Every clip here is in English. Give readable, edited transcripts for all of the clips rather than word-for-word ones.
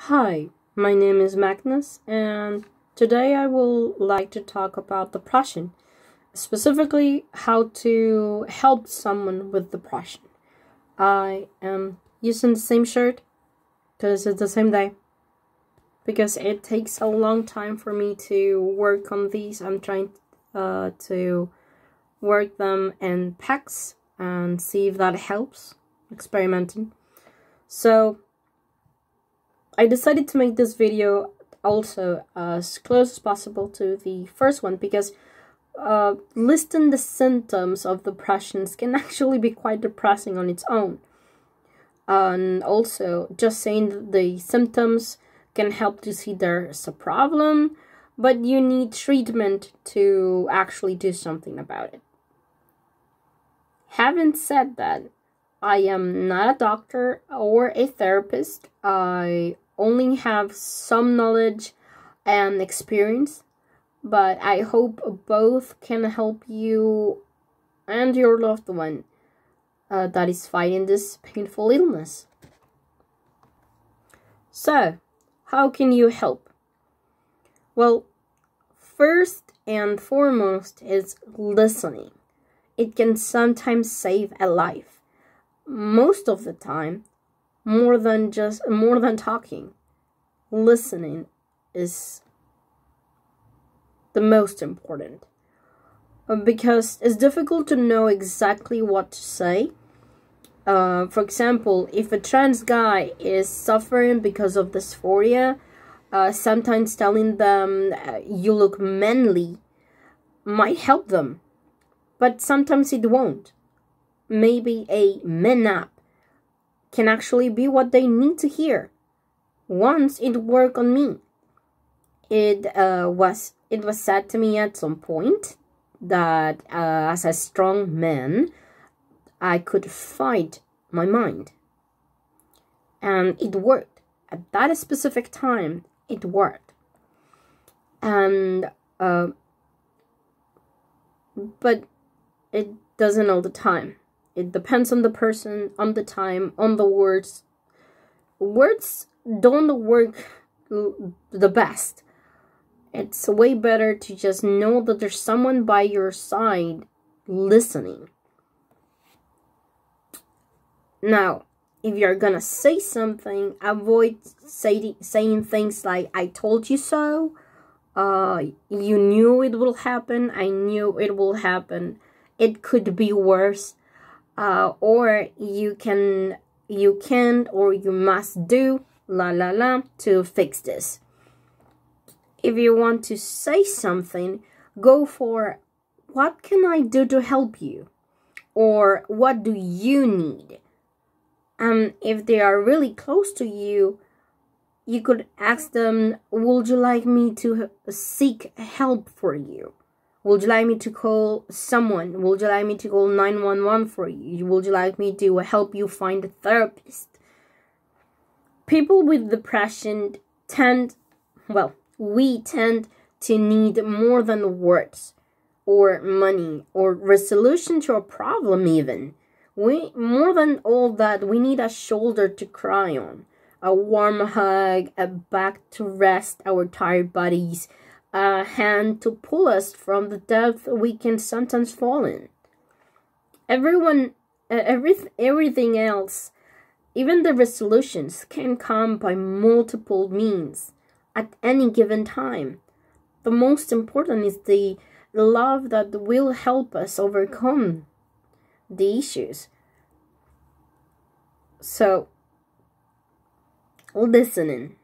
Hi, my name is Magnus, and today I will like to talk about depression, specifically how to help someone with depression. I am using the same shirt because it's the same day, because it takes a long time for me to work on these. I'm trying to work them in packs and see if that helps, experimenting. So I decided to make this video also as close as possible to the first one because listing the symptoms of depression can actually be quite depressing on its own. And also, just saying the symptoms can help to see there's a problem, but you need treatment to actually do something about it. Having said that, I am not a doctor or a therapist. I only have some knowledge and experience, but I hope both can help you and your loved one that is fighting this painful illness. So, how can you help? Well, first and foremost is listening. It can sometimes save a life. Most of the time, more than talking, listening is the most important, because it's difficult to know exactly what to say. For example, if a trans guy is suffering because of dysphoria, sometimes telling them you look manly might help them, but sometimes it won't. Maybe a man up can actually be what they need to hear. Once it worked on me. It was said to me at some point that as a strong man, I could fight my mind. And it worked. At that specific time, it worked. And but it doesn't all the time. It depends on the person, on the time, on the words. Words don't work the best. It's way better to just know that there's someone by your side listening. Now, if you're gonna say something, avoid saying things like, I told you so, you knew it will happen, I knew it will happen, it could be worse. Or you can't or you must do to fix this. If you want to say something, go for what can I do to help you, or what do you need? And if they are really close to you, you could ask them, would you like me to seek help for you? Would you like me to call someone? Would you like me to call 911 for you? Would you like me to help you find a therapist? People with depression we tend to need more than words or money or resolution to a problem even. More than all that, we need a shoulder to cry on, a warm hug, a back to rest our tired bodies, a hand to pull us from the depth we can sometimes fall in. Everything else, even the resolutions, can come by multiple means at any given time. The most important is the love that will help us overcome the issues. So, listening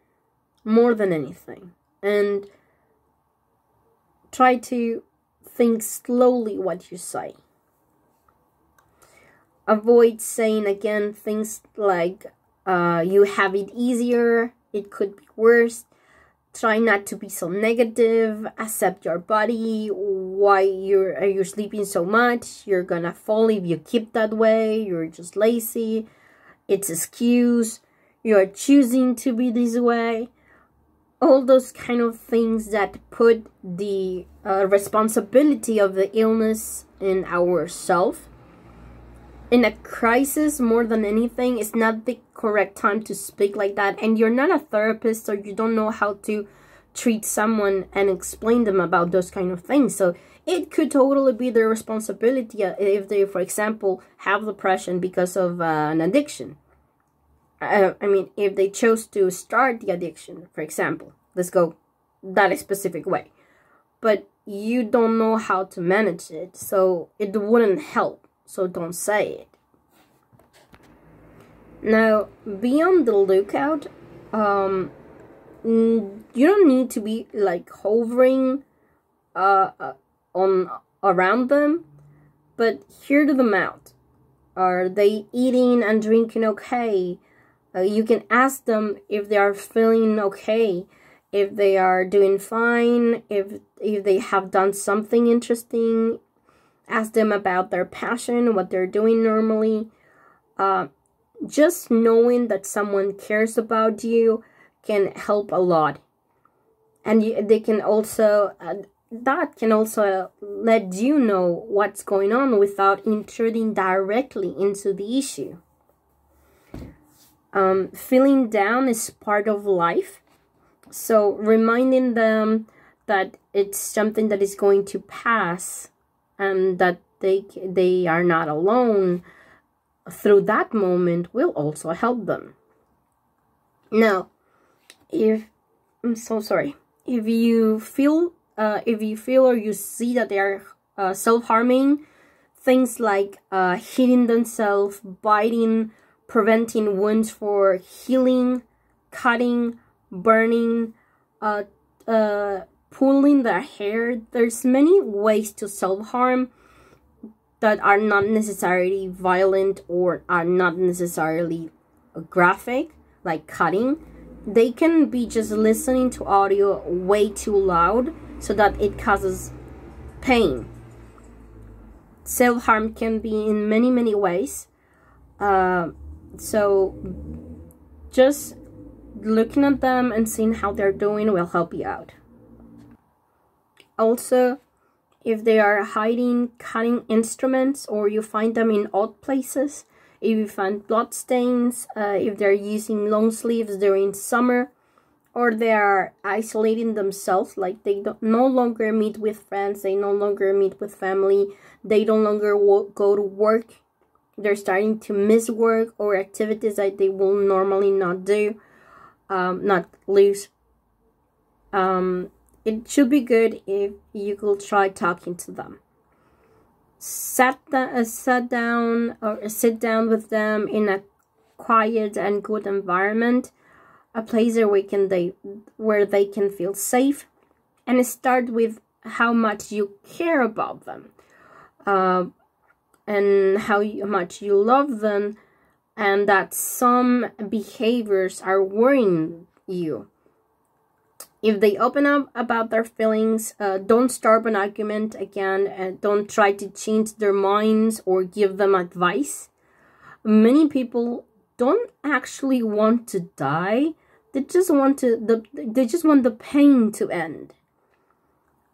more than anything, and try to think slowly what you say. Avoid saying again things like, you have it easier, it could be worse. Try not to be so negative. Accept your body. Why you're sleeping so much? You're gonna fall if you keep that way. You're just lazy. It's an excuse. You're choosing to be this way. All those kind of things that put the responsibility of the illness in ourselves. in a crisis, more than anything, it's not the correct time to speak like that. And you're not a therapist, or you don't know how to treat someone and explain them about those kind of things. So it could totally be their responsibility if they, for example, have depression because of an addiction. I mean, if they chose to start the addiction, for example, let's go that specific way. But you don't know how to manage it, so it wouldn't help. So don't say it. Now, be on the lookout. You don't need to be like hovering on around them, but hear them out. Are they eating and drinking okay? You can ask them if they are feeling okay, if they are doing fine, if they have done something interesting. Ask them about their passion, what they're doing normally. Just knowing that someone cares about you can help a lot. And they can also, that can also let you know what's going on without intruding directly into the issue. Feeling down is part of life. So reminding them that it's something that is going to pass, and that they are not alone through that moment will also help them. Now, if you feel or you see that they are self-harming, things like hitting themselves, biting, preventing wounds for healing, cutting, burning, pulling their hair. There's many ways to self-harm that are not necessarily violent or are not necessarily graphic, like cutting. They can be just listening to audio way too loud so that it causes pain. Self-harm can be in many, many ways. So just looking at them and seeing how they're doing will help you out. Also, if they are hiding cutting instruments, or you find them in odd places, if you find blood stains, if they're using long sleeves during summer, or they are isolating themselves, like they no longer meet with friends, they no longer meet with family, they no longer go to work, they're starting to miss work or activities that they will normally not do, not lose. It should be good if you could try talking to them. Sit down with them in a quiet and good environment, a place where they can feel safe, and start with how much you care about them, and how much you love them, and that some behaviors are worrying you. If they open up about their feelings, don't start an argument again. Don't try to change their minds or give them advice. Many people don't actually want to die. They just want the pain to end.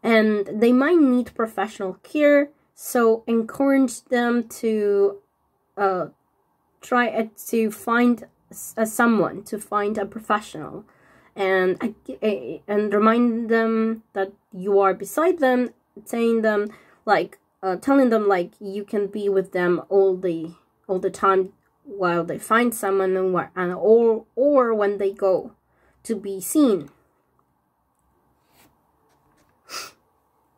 And they might need professional care. So encourage them to try to find someone, to find a professional. And remind them that you are beside them, telling them like you can be with them all the time while they find someone, or when they go to be seen.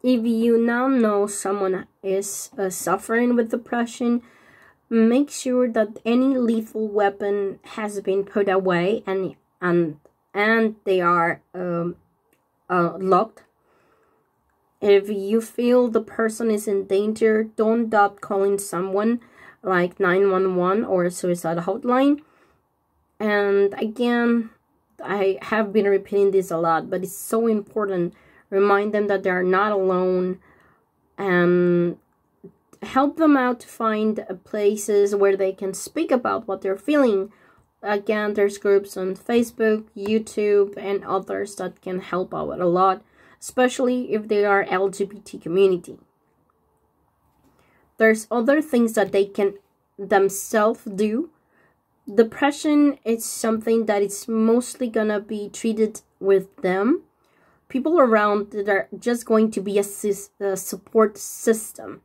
If you now know someone is suffering with depression, make sure that any lethal weapon has been put away and they are locked. If you feel the person is in danger, don't doubt calling someone like 911 or a suicide hotline. And again, I have been repeating this a lot, but it's so important. Remind them that they are not alone, and help them out to find places where they can speak about what they're feeling. Again, there's groups on Facebook, YouTube, and others that can help out a lot, especially if they are LGBT community. There's other things that themselves do. Depression is something that is mostly gonna be treated with them. People around that are just going to be a support system.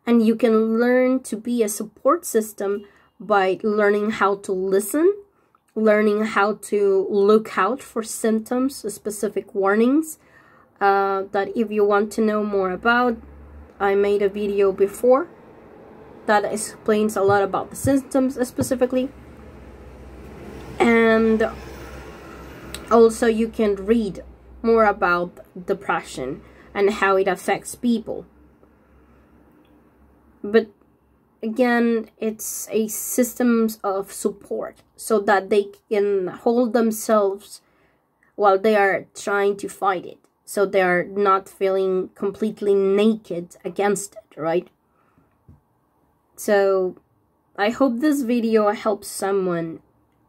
And you can learn to be a support system by learning how to listen, learning how to look out for symptoms, specific warnings, that if you want to know more about, I made a video before that explains a lot about the symptoms specifically. And also you can read more about depression and how it affects people. But again, it's a system of support so that they can hold themselves while they are trying to fight it. So they are not feeling completely naked against it, right? So I hope this video helps someone,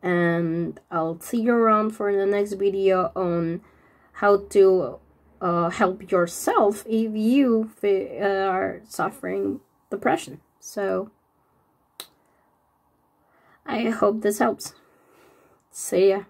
and I'll see you around for the next video on how to help yourself if you are suffering depression. So I hope this helps. See ya.